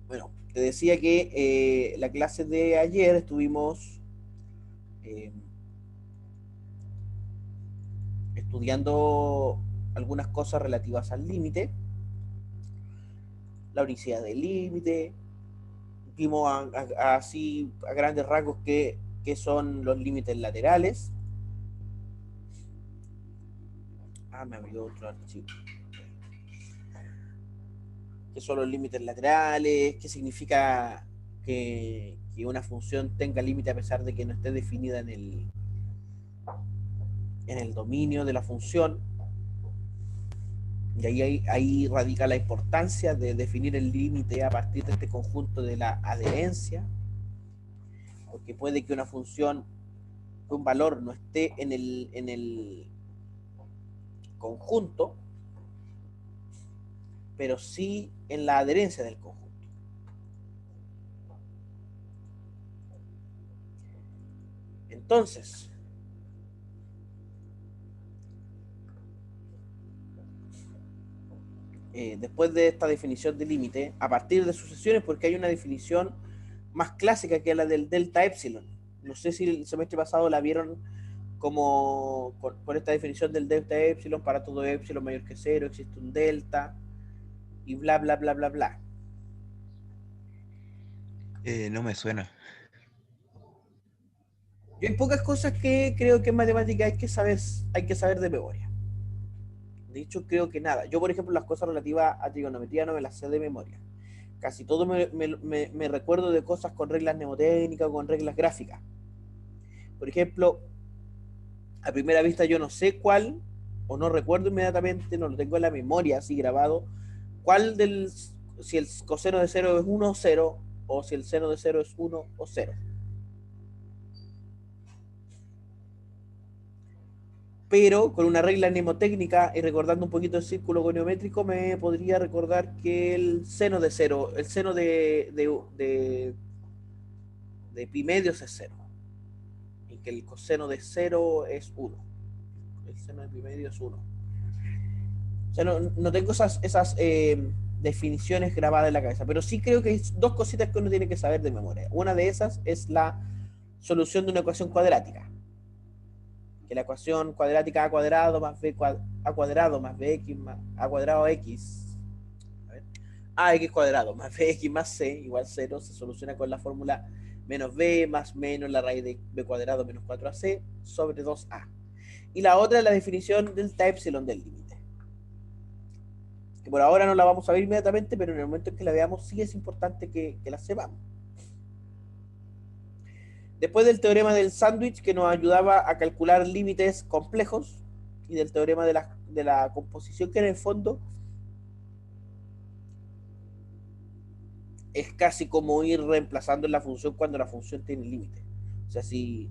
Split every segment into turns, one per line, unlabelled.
Bueno, te decía que la clase de ayer estuvimos eh, estudiando algunas cosas relativas al límite, la unicidad del límite, vimos así a grandes rasgos que son los límites laterales. Ah, me abrió otro archivo. ¿Qué son los límites laterales? ¿Qué significa que una función tenga límite a pesar de que no esté definida en el dominio de la función? Y ahí radica la importancia de definir el límite a partir de este conjunto de la adherencia, porque puede que una función, que un valor no esté en el conjunto, pero sí en la adherencia del conjunto. Entonces, después de esta definición de límite, a partir de sucesiones, porque hay una definición más clásica que es la del delta epsilon. No sé si el semestre pasado la vieron como con esta definición del delta epsilon, para todo epsilon mayor que cero existe un delta, y bla, bla, bla, bla, bla.
No me suena.
Yo hay pocas cosas que creo que en matemática hay que saber de memoria. De hecho, creo que nada. Yo, por ejemplo, las cosas relativas a trigonometría no me las sé de memoria. Casi todo me recuerdo de cosas con reglas mnemotécnicas o con reglas gráficas. Por ejemplo, a primera vista yo no sé cuál, o no recuerdo inmediatamente, no lo tengo en la memoria así grabado, cuál si el coseno de cero es uno o cero, o si el seno de cero es uno o cero. Pero con una regla mnemotécnica y recordando un poquito el círculo goniométrico, me podría recordar que el seno de cero, el seno de pi medios es cero, y que el coseno de cero es uno. El seno de pi medio es uno. O sea, no tengo esas definiciones grabadas en la cabeza, pero sí creo que hay dos cositas que uno tiene que saber de memoria. Una de esas es la solución de una ecuación cuadrática, que la ecuación cuadrática a cuadrado más a cuadrado más bx más a cuadrado x, a ver, ax cuadrado más bx más c igual cero se soluciona con la fórmula menos b más menos la raíz de b cuadrado menos 4ac sobre 2a. Y la otra es la definición del epsilon del límite, que por ahora no la vamos a ver inmediatamente, pero en el momento en que la veamos sí es importante que la sepamos. Después del teorema del sándwich, que nos ayudaba a calcular límites complejos, y del teorema de la composición, que en el fondo es casi como ir reemplazando en la función cuando la función tiene límites. O sea, si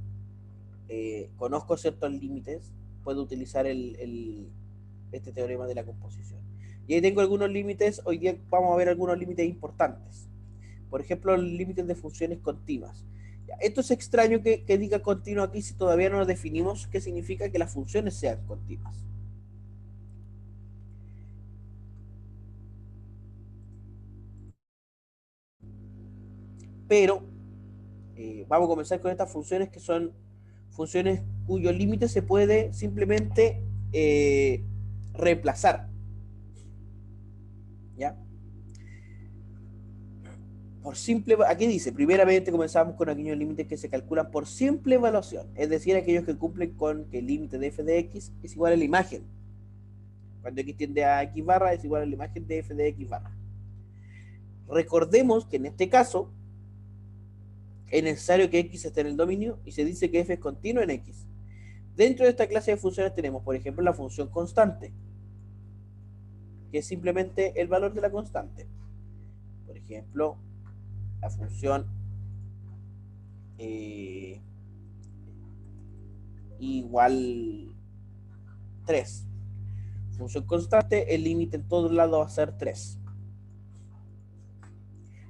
conozco ciertos límites, puedo utilizar este teorema de la composición. Y ahí tengo algunos límites, hoy día vamos a ver algunos límites importantes. Por ejemplo, los límites de funciones continuas. Esto es extraño que diga continuo aquí si todavía no definimos qué significa que las funciones sean continuas. Pero vamos a comenzar con estas funciones que son funciones cuyo límite se puede simplemente reemplazar. ¿Ya? Aquí dice, primeramente comenzamos con aquellos límites que se calculan por simple evaluación, es decir, aquellos que cumplen con que el límite de f de x es igual a la imagen. Cuando x tiende a x barra es igual a la imagen de f de x barra. Recordemos que en este caso es necesario que x esté en el dominio y se dice que f es continuo en x. Dentro de esta clase de funciones tenemos, por ejemplo, la función constante, que es simplemente el valor de la constante. Por ejemplo, la función eh, igual 3. Función constante, el límite en todos lados va a ser 3.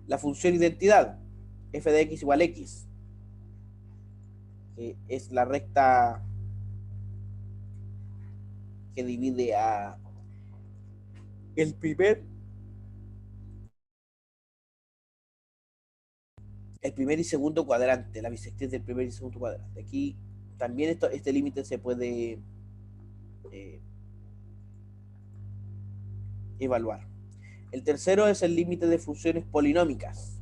La función identidad, f de x igual x, que es la recta que divide a el primer el primer y segundo cuadrante, la bisectriz del primer y segundo cuadrante. Aquí también este límite se puede eh, evaluar. El tercero es el límite de funciones polinómicas.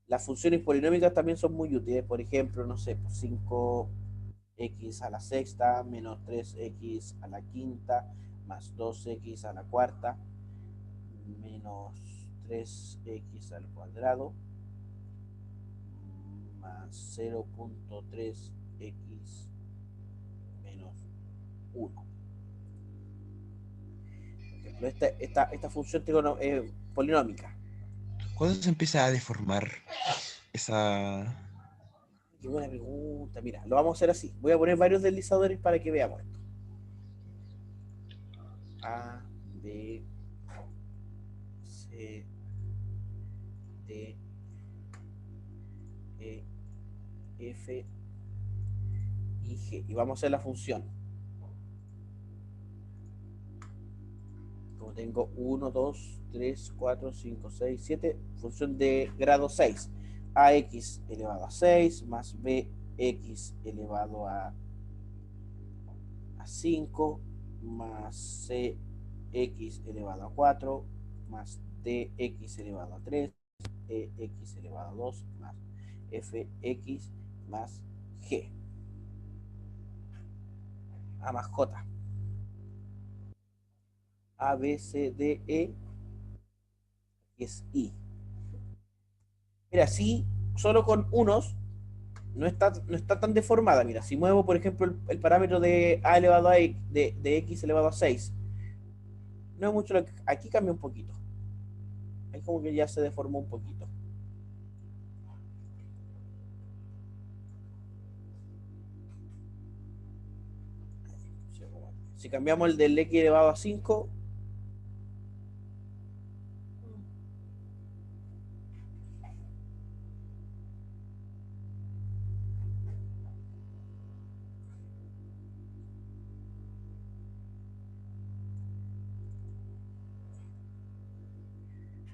Las funciones polinómicas también son muy útiles. Por ejemplo, no sé, 5x a la sexta menos 3x a la quinta más 2x a la cuarta menos 3x al cuadrado más 0.3x menos 1. Por ejemplo, esta función polinómica.
¿Cuándo se empieza a deformar esa?
Qué buena pregunta. Mira, lo vamos a hacer así. Voy a poner varios deslizadores para que veamos esto. A, B, C, D, E, F y G. Y vamos a hacer la función. Como tengo 1, 2, 3, 4, 5, 6, 7, función de grado 6. AX elevado a 6 más BX elevado a 5 más CX elevado a 4 más DX elevado a 3, EX elevado a 2 más FX más G. A más J. A, B, C, D, E es I. Mira, si solo con unos no está tan deformada. Mira, si muevo, por ejemplo, el parámetro de A elevado a X, de X elevado a 6, no es mucho aquí cambia un poquito. Es como que ya se deformó un poquito. Si cambiamos el del X elevado a 5,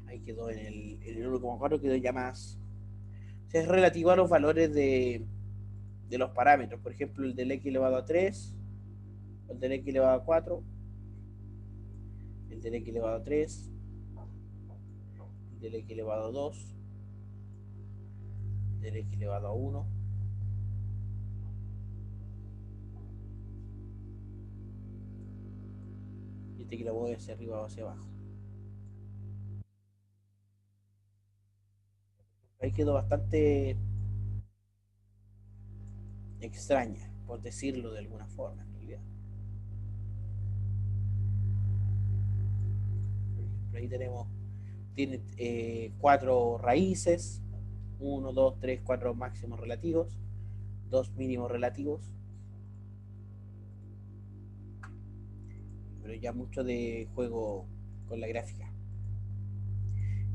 ahí quedó en el 1,4, quedó ya más. O sea, es relativo a los valores de los parámetros. Por ejemplo, el del X elevado a 3, el del X elevado a 4, el del X elevado a 3, el del X elevado a 2, el del X elevado a 1, y este que lo mueve hacia arriba o hacia abajo. Ahí quedó bastante extraña, por decirlo de alguna forma, en realidad. Ahí tiene 4 raíces, 1, 2, 3, 4 máximos relativos, 2 mínimos relativos, pero ya mucho de juego con la gráfica.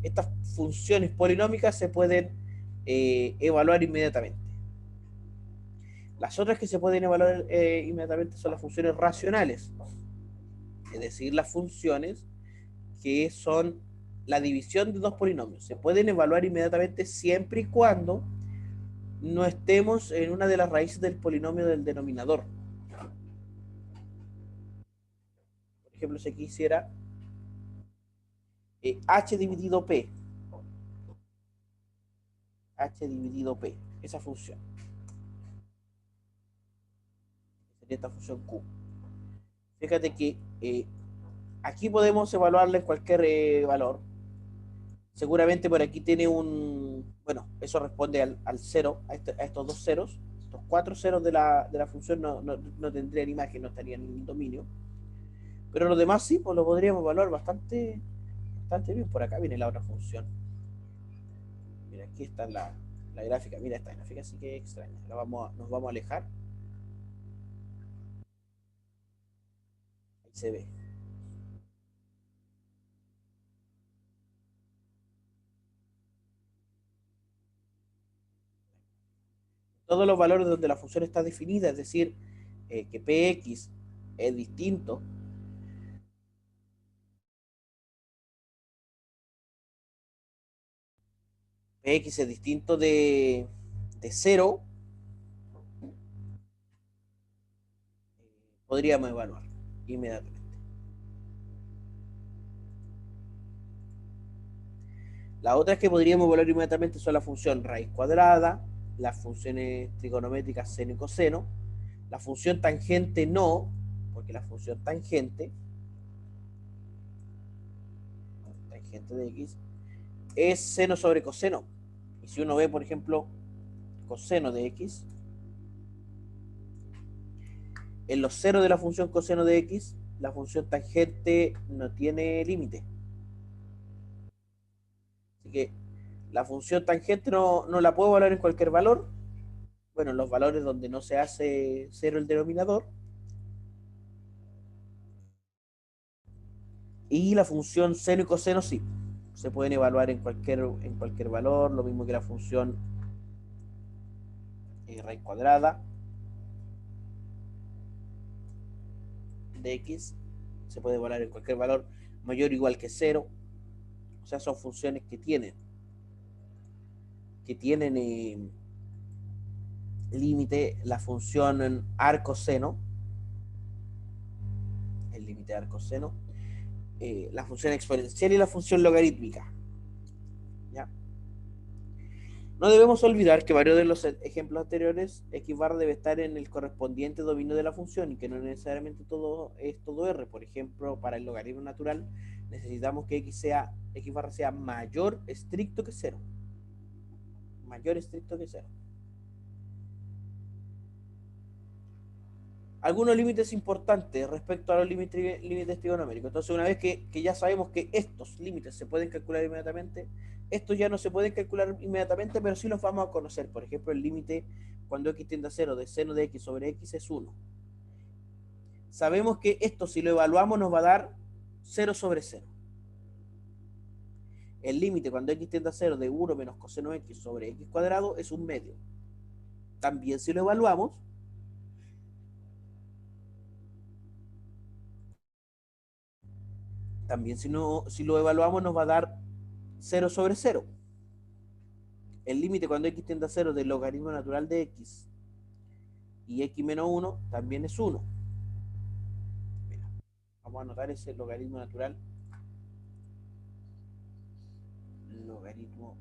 Estas funciones polinómicas se pueden evaluar inmediatamente. Las otras que se pueden evaluar inmediatamente son las funciones racionales, es decir, las funciones que son la división de dos polinomios. Se pueden evaluar inmediatamente siempre y cuando no estemos en una de las raíces del polinomio del denominador. Por ejemplo, si aquí hiciera h dividido p, esa función, sería esta función q. Fíjate que aquí podemos evaluarle cualquier valor. Seguramente por aquí tiene bueno, eso responde al cero, a estos dos ceros. Estos 4 ceros de la función no tendrían imagen, no estarían en el dominio. Pero los demás sí, pues lo podríamos evaluar bastante bien. Por acá viene la otra función. Mira, aquí está la gráfica. Mira esta gráfica, así que extraña. Nos vamos a alejar. Ahí se ve. Todos los valores donde la función está definida, es decir, que px es distinto Px es distinto de 0, podríamos evaluar inmediatamente. La otra es que podríamos evaluar inmediatamente son la función raíz cuadrada, las funciones trigonométricas seno y coseno, la función tangente no, porque la función tangente de x, es seno sobre coseno. Y si uno ve, por ejemplo, coseno de x, en los ceros de la función coseno de x, la función tangente no tiene límite. Así que la función tangente no la puedo evaluar en cualquier valor. Bueno, en los valores donde no se hace cero el denominador. Y la función seno y coseno sí. Se pueden evaluar en cualquier valor, lo mismo que la función raíz cuadrada de x. Se puede evaluar en cualquier valor mayor o igual que cero. O sea, son funciones que tienen límite. La función arcoseno, el límite de arcoseno, la función exponencial y la función logarítmica. ¿Ya? No debemos olvidar que varios de los ejemplos anteriores, x bar debe estar en el correspondiente dominio de la función y que no necesariamente todo es todo r. Por ejemplo, para el logaritmo natural necesitamos que x bar sea mayor estricto que cero. Mayor estricto que cero. Algunos límites importantes respecto a los límites trigonoméricos. Entonces, una vez que ya sabemos que estos límites se pueden calcular inmediatamente, estos ya no se pueden calcular inmediatamente, pero sí los vamos a conocer. Por ejemplo, el límite cuando x tiende a 0 de seno de x sobre x es 1. Sabemos que esto, si lo evaluamos, nos va a dar 0 sobre 0. El límite cuando x tiende a 0 de 1 menos coseno x sobre x cuadrado es un medio. También si lo evaluamos, si lo evaluamos nos va a dar 0 sobre 0. El límite cuando x tiende a 0 del logaritmo natural de x y x menos 1 también es 1. Mira, vamos a anotar ese logaritmo natural. Logaritmo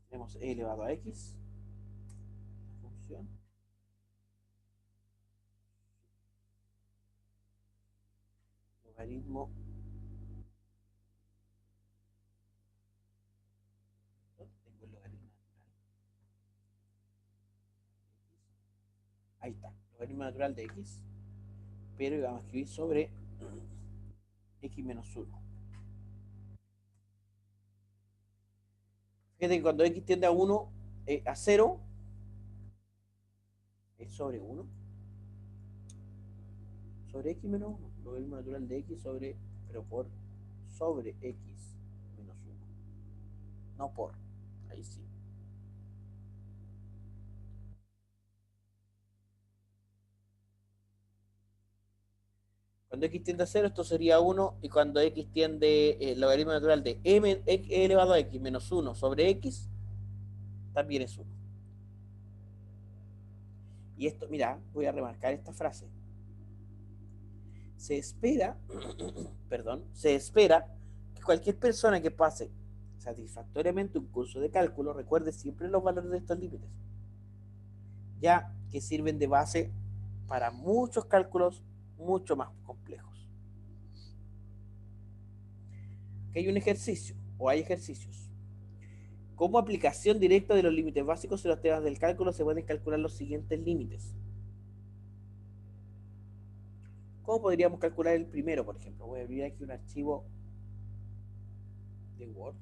tenemos e elevado a x, función, logaritmo, tengo el logaritmo natural, ahí está, logaritmo natural de x, pero vamos a escribir sobre x menos 1. Fíjate que cuando x tiende a 1, a 0, es sobre 1, sobre x menos 1, logaritmo natural de x sobre, pero por sobre x menos 1, no por, ahí sí. Cuando x tiende a 0, esto sería 1, y cuando x tiende el logaritmo natural de e elevado a x menos 1 sobre x, también es 1. Y esto, mira, voy a remarcar esta frase. Se espera, perdón, se espera que cualquier persona que pase satisfactoriamente un curso de cálculo recuerde siempre los valores de estos límites, ya que sirven de base para muchos cálculos mucho más complejos. Que hay un ejercicio, o hay ejercicios. Como aplicación directa de los límites básicos en los temas del cálculo se pueden calcular los siguientes límites. ¿Cómo podríamos calcular el primero, por ejemplo? Voy a abrir aquí un archivo de Word.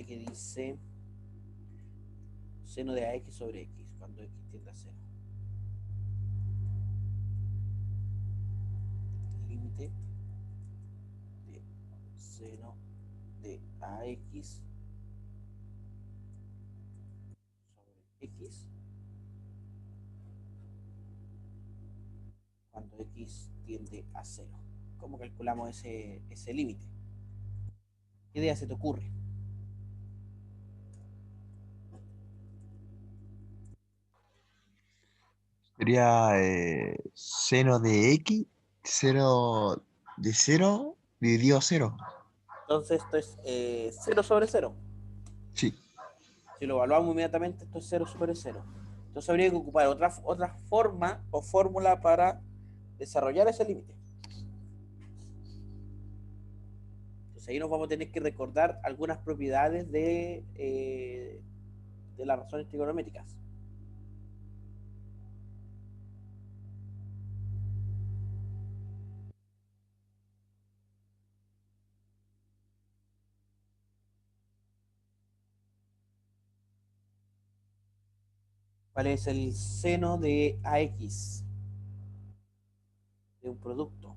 límite que dice seno de ax sobre x cuando x tiende a cero. Límite de seno de ax sobre x cuando x tiende a cero. ¿Cómo calculamos ese límite? ¿Qué idea se te ocurre?
Sería seno de x, cero de cero dividido cero.
Entonces esto es 0 sobre 0.
Sí.
Si lo evaluamos inmediatamente, esto es 0 sobre 0. Entonces habría que ocupar otra forma o fórmula para desarrollar ese límite. Entonces ahí nos vamos a tener que recordar algunas propiedades de las razones trigonométricas. ¿Cuál es el seno de AX de un producto?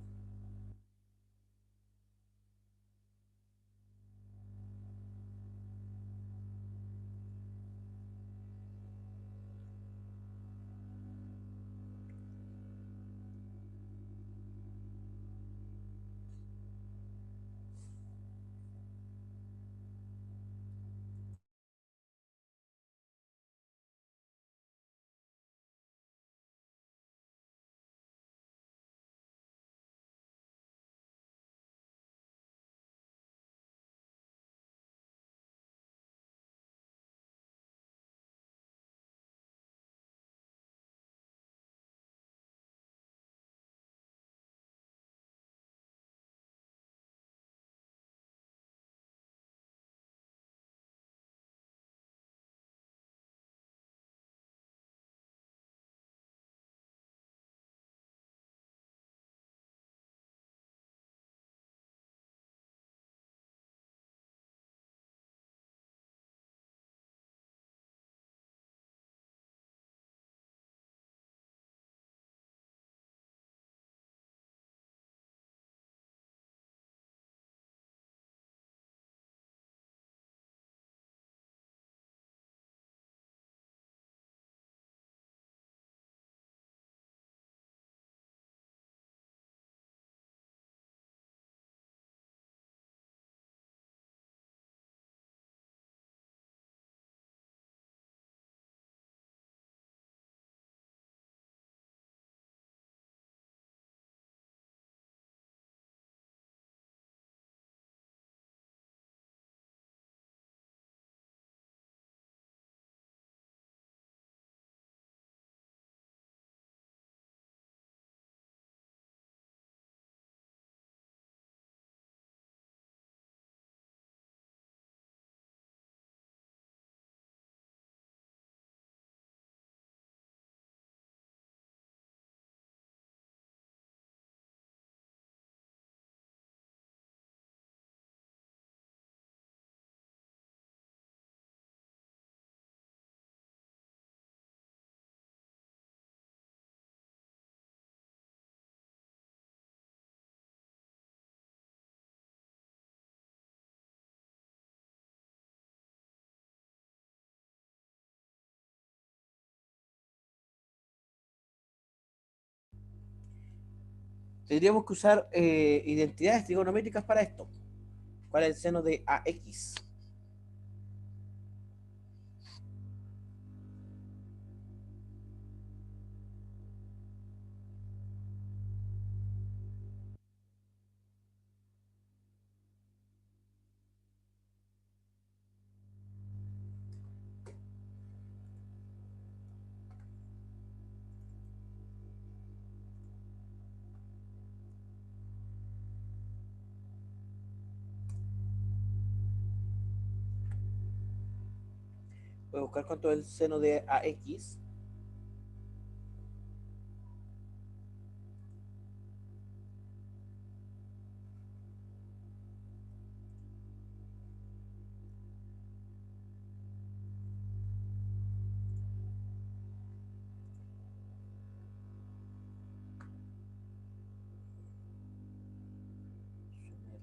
Tendríamos que usar identidades trigonométricas para esto. ¿Cuál es el seno de AX? Voy a buscar cuánto es el seno de AX.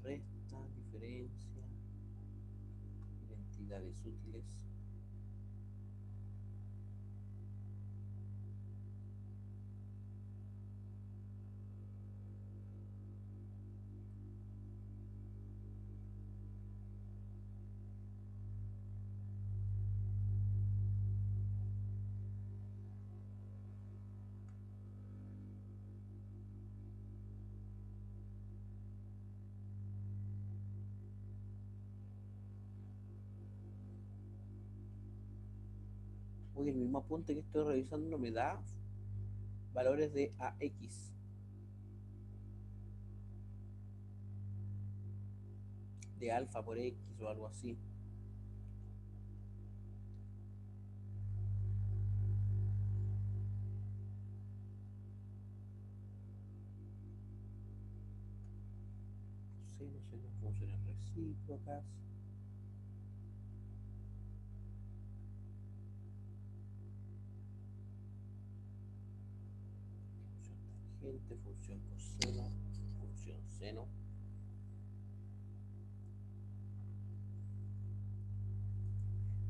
resta, diferencia, identidades útiles. Uy, el mismo apunte que estoy revisando me da valores de AX, de alfa por X o algo así. Sí, no sé, no funcionan recíprocas. Función tangente, función coseno, función seno.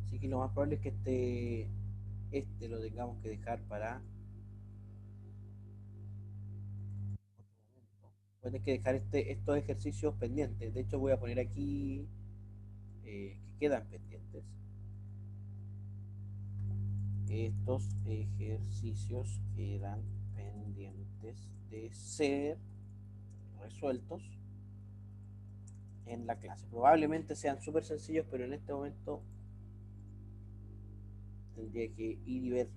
Así que lo más probable es que este lo tengamos que dejar para otro momento. Voy a tener que dejar estos ejercicios pendientes. De hecho, voy a poner aquí que quedan pendientes. Estos ejercicios quedan pendientes de ser resueltos en la clase. Probablemente sean súper sencillos, pero en este momento tendría que ir y ver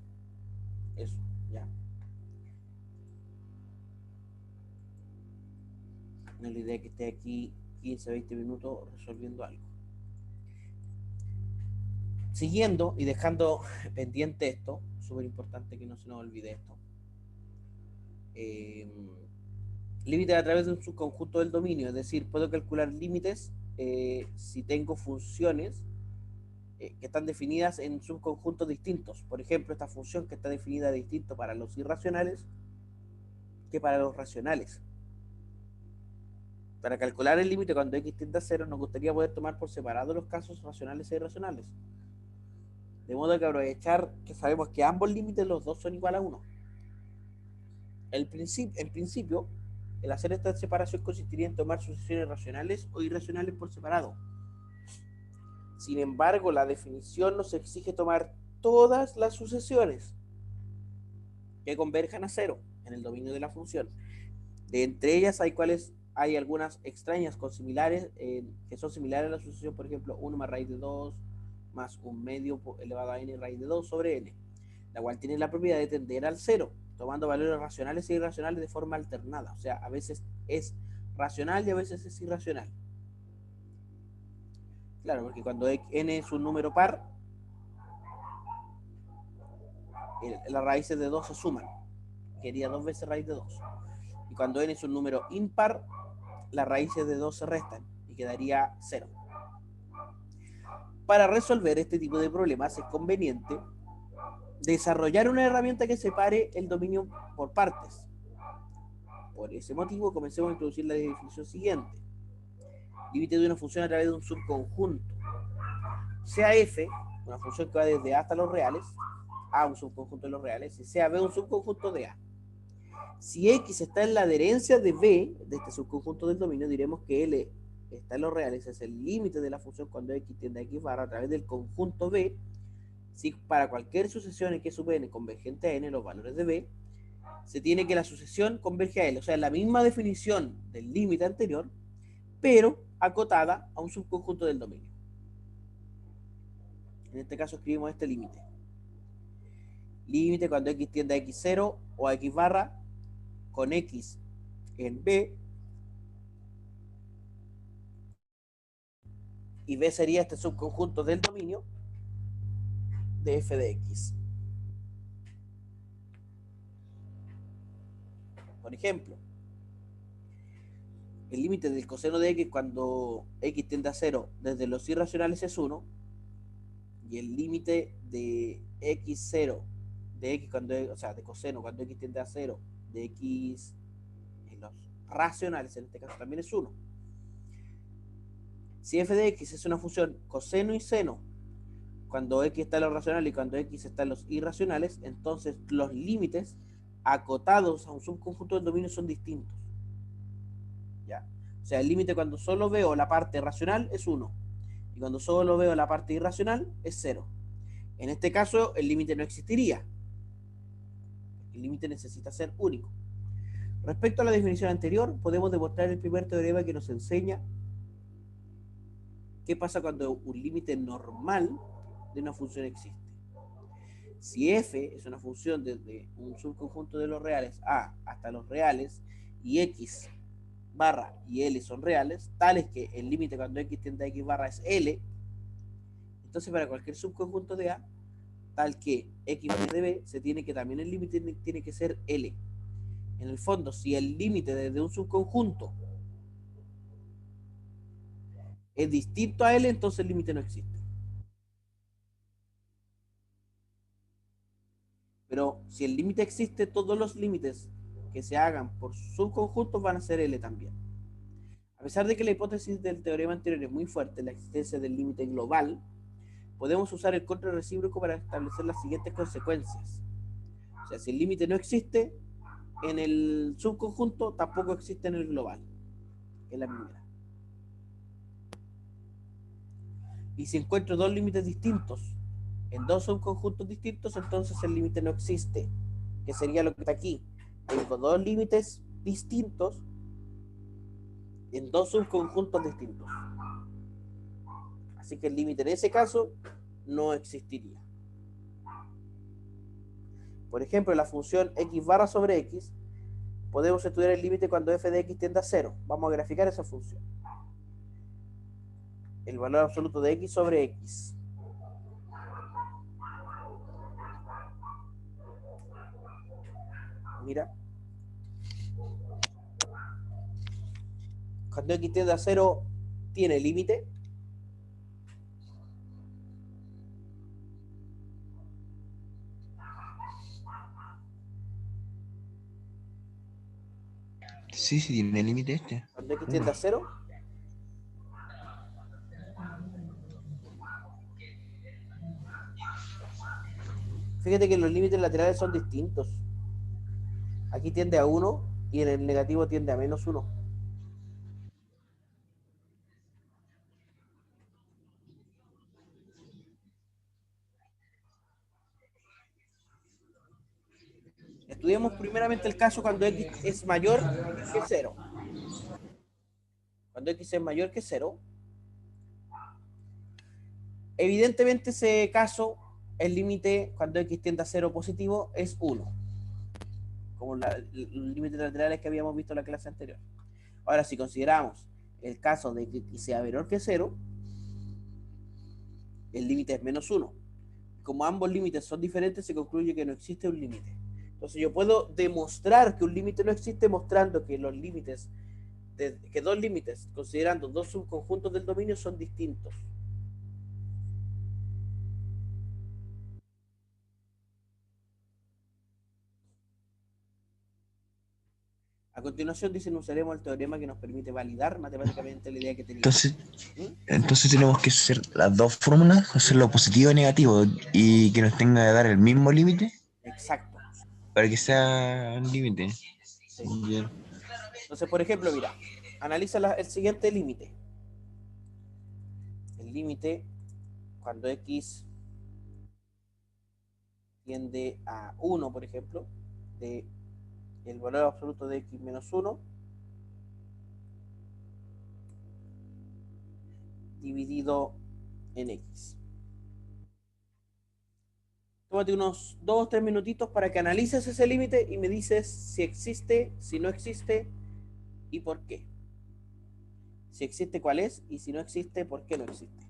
eso, ¿ya? No es la idea que esté aquí 15, 20 minutos resolviendo algo. Siguiendo y dejando pendiente esto, súper importante que no se nos olvide esto. Límites a través de un subconjunto del dominio, es decir, puedo calcular límites si tengo funciones que están definidas en subconjuntos distintos. Por ejemplo, esta función que está definida distinto para los irracionales que para los racionales. Para calcular el límite cuando x tiende a 0, nos gustaría poder tomar por separado los casos racionales e irracionales. De modo que aprovechar que sabemos que ambos límites, los dos, son igual a 1. En principio, el hacer esta separación consistiría en tomar sucesiones racionales o irracionales por separado. Sin embargo, la definición nos exige tomar todas las sucesiones que converjan a 0 en el dominio de la función. De entre ellas hay algunas extrañas con similares, que son similares a la sucesión, por ejemplo, 1 más raíz de 2 más un medio elevado a n raíz de 2 sobre n, la cual tiene la propiedad de tender al 0, tomando valores racionales e irracionales de forma alternada. O sea, a veces es racional y a veces es irracional. Claro, porque cuando n es un número par, las raíces de 2 se suman. Quería 2 veces raíz de 2. Y cuando n es un número impar, las raíces de 2 se restan y quedaría 0. Para resolver este tipo de problemas es conveniente desarrollar una herramienta que separe el dominio por partes. Por ese motivo, comencemos a introducir la definición siguiente. Límite de una función a través de un subconjunto. Sea f, una función que va desde a hasta los reales, a un subconjunto de los reales, y sea b un subconjunto de a. Si x está en la adherencia de b, de este subconjunto del dominio, diremos que l está en los reales, es el límite de la función cuando x tiende a x barra a través del conjunto b, si para cualquier sucesión en que sub n convergente a n los valores de b, se tiene que la sucesión converge a L, o sea, la misma definición del límite anterior, pero acotada a un subconjunto del dominio. En este caso escribimos este límite. Límite cuando x tiende a x0 o a x barra con x en B, y B sería este subconjunto del dominio de f de x. Por ejemplo, el límite del coseno de x cuando x tiende a 0 desde los irracionales es 1, y el límite de x0 de x cuando, o sea, de coseno cuando x tiende a 0 de x en los racionales, en este caso también es 1. Si f de x es una función coseno y seno, cuando x está en los racionales y cuando x está en los irracionales, entonces los límites acotados a un subconjunto del dominio son distintos. ¿Ya? O sea, el límite cuando solo veo la parte racional es 1 y cuando solo veo la parte irracional es 0. En este caso, el límite no existiría. El límite necesita ser único. Respecto a la definición anterior, podemos demostrar el primer teorema que nos enseña qué pasa cuando un límite normal de una función existe. Si f es una función desde un subconjunto de los reales a hasta los reales y x barra y l son reales, tales que el límite cuando x tiende a x barra es l, entonces para cualquier subconjunto de a, tal que x barra de b, se tiene que también el límite tiene que ser l. En el fondo, si el límite desde un subconjunto es distinto a L, entonces el límite no existe. Pero si el límite existe, todos los límites que se hagan por subconjuntos van a ser L también. A pesar de que la hipótesis del teorema anterior es muy fuerte, la existencia del límite global, podemos usar el control recíproco para establecer las siguientes consecuencias. O sea, si el límite no existe en el subconjunto, tampoco existe en el global. Es la primera. Y si encuentro dos límites distintos en dos subconjuntos distintos, entonces el límite no existe, que sería lo que está aquí. Tengo dos límites distintos en dos subconjuntos distintos. Así que el límite en ese caso no existiría. Por ejemplo, en la función x barra sobre x, podemos estudiar el límite cuando f de x tiende a 0. Vamos a graficar esa función. El valor absoluto de x sobre x. Mira. Cuando x tiende a 0, tiene límite.
Sí, sí, tiene límite este.
Cuando x
Uno.
tiende a 0, fíjate que los límites laterales son distintos. Aquí tiende a 1 y en el negativo tiende a menos 1. Estudiemos primeramente el caso cuando x es mayor que 0. Cuando x es mayor que 0, evidentemente ese caso, el límite cuando x tiende a 0 positivo es 1, como los límites laterales que habíamos visto en la clase anterior. Ahora, si consideramos el caso de que x sea menor que 0, el límite es menos 1. Como ambos límites son diferentes, se concluye que no existe un límite. Entonces yo puedo demostrar que un límite no existe mostrando que los límites, que dos límites, considerando dos subconjuntos del dominio, son distintos. A continuación dicen usaremos el teorema que nos permite validar matemáticamente la idea que teníamos.
Entonces,
¿Mm?
entonces tenemos que hacer las dos fórmulas, hacerlo positivo y negativo, y que nos tenga que dar el mismo límite
Exacto.
para que sea un límite.
Sí.
Bien.
Entonces, por ejemplo, mira, analiza el siguiente límite. El límite cuando x tiende a 1, por ejemplo, de el valor absoluto de x menos 1 dividido en x. Tómate unos 2 o 3 minutitos para que analices ese límite y me dices si existe, si no existe y por qué. Si existe, cuál es, y si no existe, por qué no existe.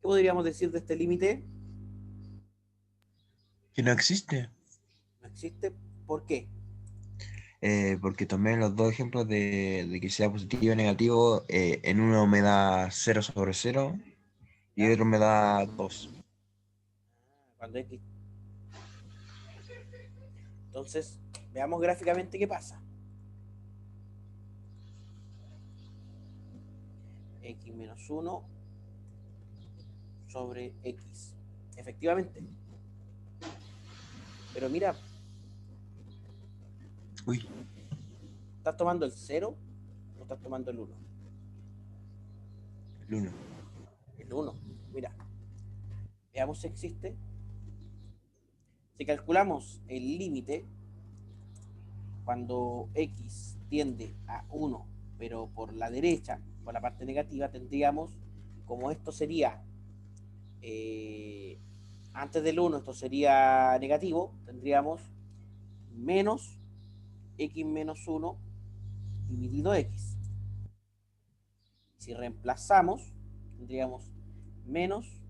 ¿Qué podríamos decir de este límite?
Que no existe.
No existe. ¿Por qué?
Porque tomé los dos ejemplos de que sea positivo o negativo. En uno me da 0/0 y
¿Ya?
en otro me da 2.
Cuando X. Entonces, veamos gráficamente qué pasa. X menos 1 sobre X. Efectivamente. Pero mira,
Uy,
¿estás tomando el 0 o estás tomando el 1?
el 1.
El 1. Mira, veamos si existe. Si calculamos el límite, cuando X tiende a 1, pero por la derecha, por la parte negativa, tendríamos, como esto sería, eh, antes del 1, esto sería negativo, tendríamos menos X menos 1 dividido X. Si reemplazamos, tendríamos menos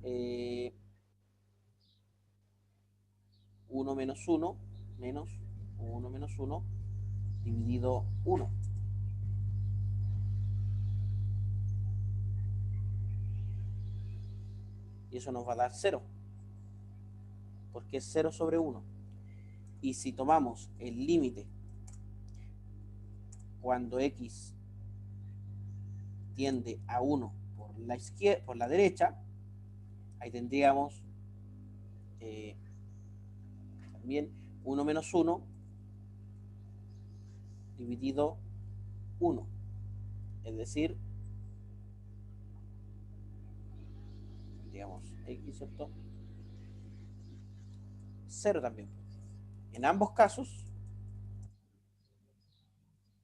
1 menos 1 menos 1 menos 1 dividido 1. Y eso nos va a dar 0, porque es 0 sobre 1. Y si tomamos el límite cuando X tiende a 1 por la izquierda, por la derecha, ahí tendríamos también 1 menos 1 dividido 1. Es decir, digamos, X, ¿cierto? 0 también. En ambos casos,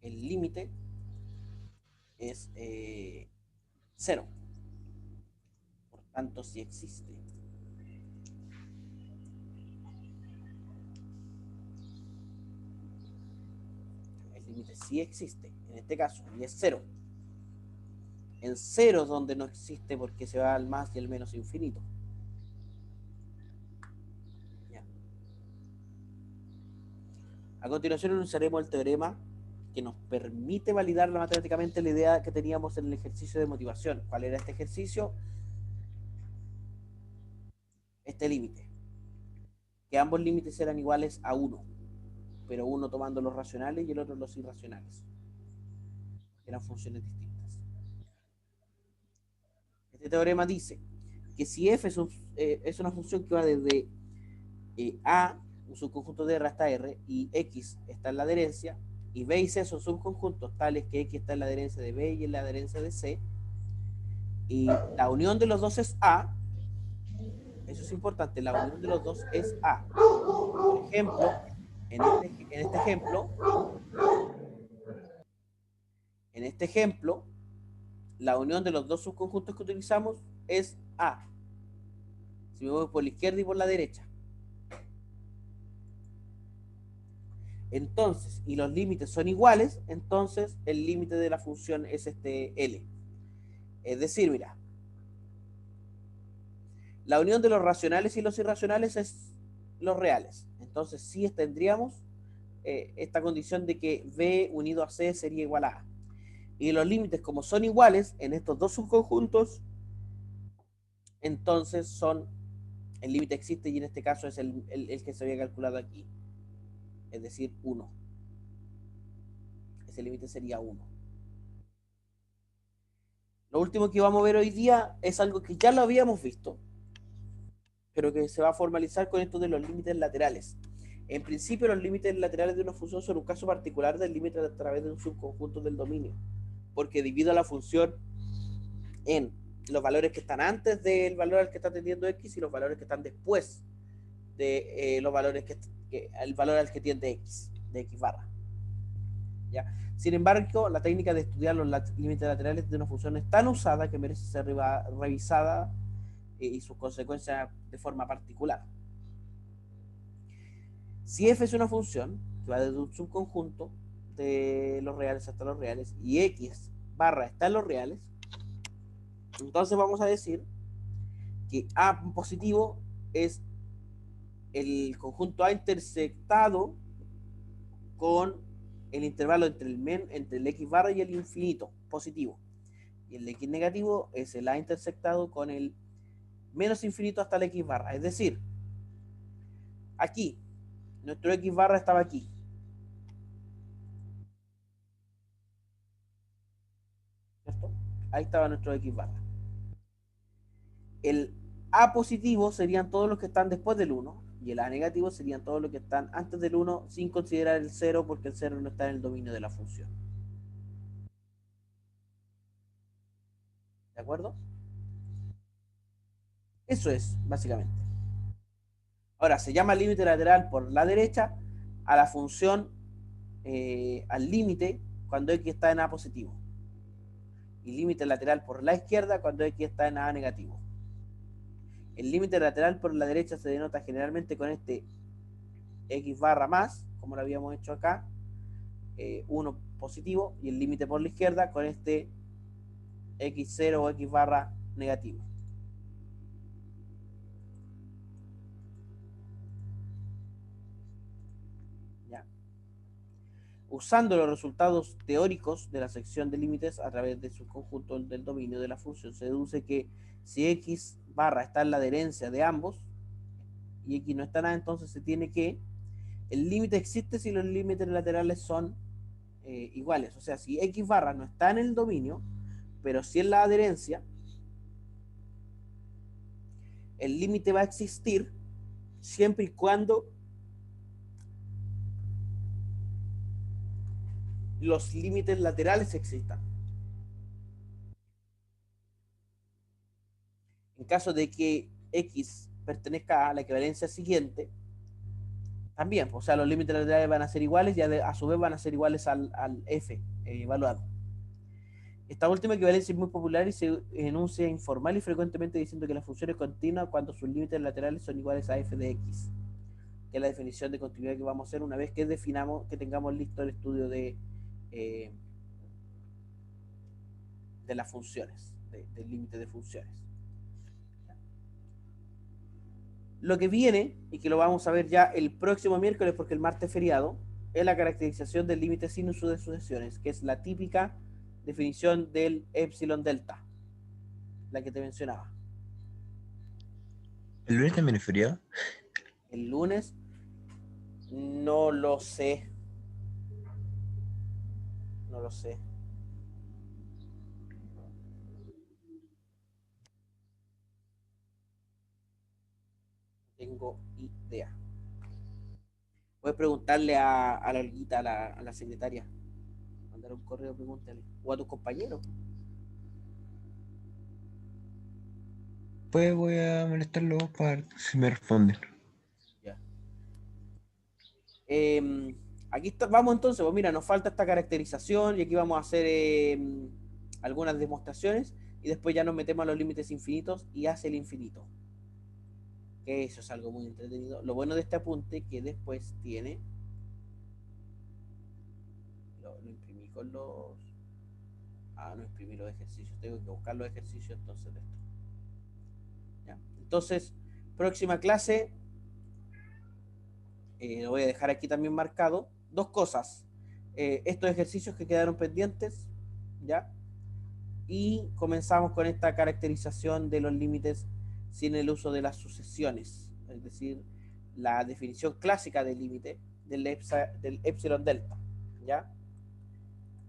el límite es 0. Por tanto, si existe. El límite sí existe, en este caso, y es 0. En 0 es donde no existe porque se va al más y al menos infinito. Ya. A continuación usaremos el teorema que nos permite validar matemáticamente la idea que teníamos en el ejercicio de motivación. ¿Cuál era este ejercicio? Este límite. Que ambos límites eran iguales a 1, pero uno tomando los racionales y el otro los irracionales. Eran funciones distintas. Este teorema dice que si f es una función que va desde A, un subconjunto de R hasta R, y X está en la adherencia, y B y C son subconjuntos tales que X está en la adherencia de B y en la adherencia de C, y la unión de los dos es A, eso es importante, la unión de los dos es A. Por ejemplo, en este ejemplo, la unión de los dos subconjuntos que utilizamos es A. Si me voy por la izquierda y por la derecha. Entonces, y los límites son iguales, entonces el límite de la función es este L. Es decir, mira, la unión de los racionales y los irracionales es los reales. Entonces, sí tendríamos esta condición de que B unido a C sería igual a A. Y los límites, como son iguales en estos dos subconjuntos, entonces el límite existe y en este caso es el que se había calculado aquí. Es decir, 1. Ese límite sería 1. Lo último que vamos a ver hoy día es algo que ya lo habíamos visto, pero que se va a formalizar con esto de los límites laterales. En principio, los límites laterales de una función son un caso particular del límite a través de un subconjunto del dominio, porque divido la función en los valores que están antes del valor al que está tendiendo x y los valores que están después de los valores el valor al que tiende x, de x barra. ¿Ya? Sin embargo, la técnica de estudiar los límites laterales de una función es tan usada que merece ser revisada y sus consecuencias de forma particular. Si f es una función que va desde un subconjunto de los reales hasta los reales y x barra está en los reales, entonces vamos a decir que a positivo es el conjunto A intersectado con el intervalo entre el x barra y el infinito positivo, y el x negativo es el A intersectado con el menos infinito hasta el x barra. Es decir, aquí nuestro x barra estaba aquí, ¿cierto? Ahí estaba nuestro x barra. El A positivo serían todos los que están después del 1 y el A negativo serían todos los que están antes del 1 sin considerar el 0 porque el 0 no está en el dominio de la función. ¿De acuerdo? Eso es, básicamente. Ahora, se llama límite lateral por la derecha a la función, al límite cuando x está en A positivo. Y límite lateral por la izquierda cuando x está en A negativo. El límite lateral por la derecha se denota generalmente con este x barra más, como lo habíamos hecho acá, 1 positivo, y el límite por la izquierda con este x0 o x barra negativo. ¿Ya? Usando los resultados teóricos de la sección de límites a través de sus conjuntos del dominio de la función, se deduce que si x barra está en la adherencia de ambos y x no está nada, entonces se tiene que el límite existe si los límites laterales son iguales. O sea, si x barra no está en el dominio, pero si en la adherencia, el límite va a existir siempre y cuando los límites laterales existan. En caso de que x pertenezca a la equivalencia siguiente, también, o sea, los límites laterales van a ser iguales y a su vez van a ser iguales al f evaluado. Esta última equivalencia es muy popular y se enuncia informal y frecuentemente diciendo que la función es continua cuando sus límites laterales son iguales a f de x, que es la definición de continuidad que vamos a hacer una vez que definamos, que tengamos listo el estudio de las funciones, del límite de funciones. Lo que viene, y que lo vamos a ver ya el próximo miércoles porque el martes es feriado, es la caracterización del límite sinus de sucesiones, que es la típica definición del epsilon delta, la que te mencionaba.
¿El lunes también es feriado?
El lunes, no lo sé. No lo sé. No tengo idea. Puedes preguntarle a la Olguita, a la secretaria. Mandar un correo, pregúntale. O a tus compañeros.
Pues voy a molestarlo para ver si me responden.
Ya. Aquí vamos entonces, pues mira, nos falta esta caracterización y aquí vamos a hacer algunas demostraciones y después ya nos metemos a los límites infinitos y hace el infinito. Que eso es algo muy entretenido. Lo bueno de este apunte que después tiene, lo imprimí con los... Ah, no imprimí los ejercicios, tengo que buscar los ejercicios entonces de esto. ¿Ya? Entonces, próxima clase, lo voy a dejar aquí también marcado. Dos cosas. Estos ejercicios que quedaron pendientes, ¿ya? Y comenzamos con esta caracterización de los límites sin el uso de las sucesiones, es decir, la definición clásica del límite del epsilon delta, ¿ya?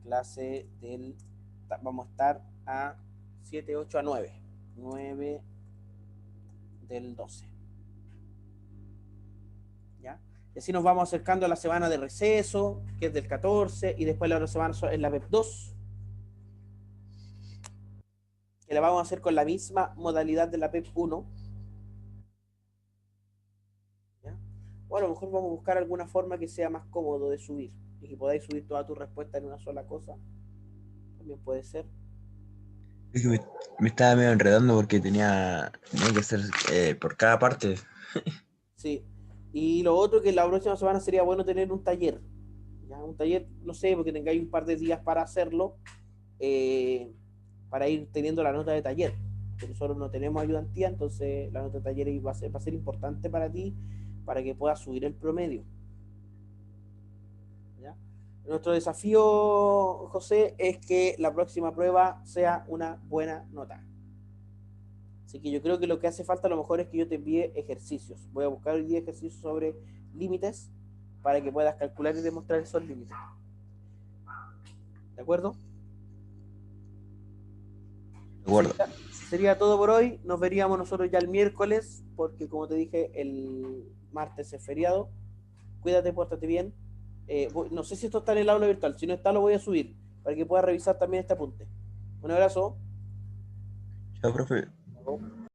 Clase del, vamos a estar a 7, 8, a 9 del 12, ¿ya? Y así nos vamos acercando a la semana de receso, que es del 14, y después la otra semana es la PEP 2, que la vamos a hacer con la misma modalidad de la PEP 1, ¿ya? O a lo mejor vamos a buscar alguna forma que sea más cómodo de subir y que podáis subir toda tu respuesta en una sola cosa. También puede ser.
Es que me estaba medio enredando porque tenía que hacer por cada parte.
Sí. Y lo otro que la próxima semana sería bueno tener un taller. ¿Ya? Un taller, no sé, porque tengáis un par de días para hacerlo, eh, para ir teniendo la nota de taller. Porque nosotros no tenemos ayudantía, entonces la nota de taller va a ser importante para ti, para que puedas subir el promedio. ¿Ya? Nuestro desafío, José, es que la próxima prueba sea una buena nota. Así que yo creo que lo que hace falta a lo mejor es que yo te envíe ejercicios. Voy a buscar hoy día ejercicios sobre límites para que puedas calcular y demostrar esos límites. ¿De acuerdo?
De acuerdo.
Sería todo por hoy. Nos veríamos nosotros ya el miércoles, porque como te dije, el martes es feriado. Cuídate, pórtate bien. No sé si esto está en el aula virtual. Si no está, lo voy a subir para que puedas revisar también este apunte. Un abrazo.
Chao, profe.
Chao.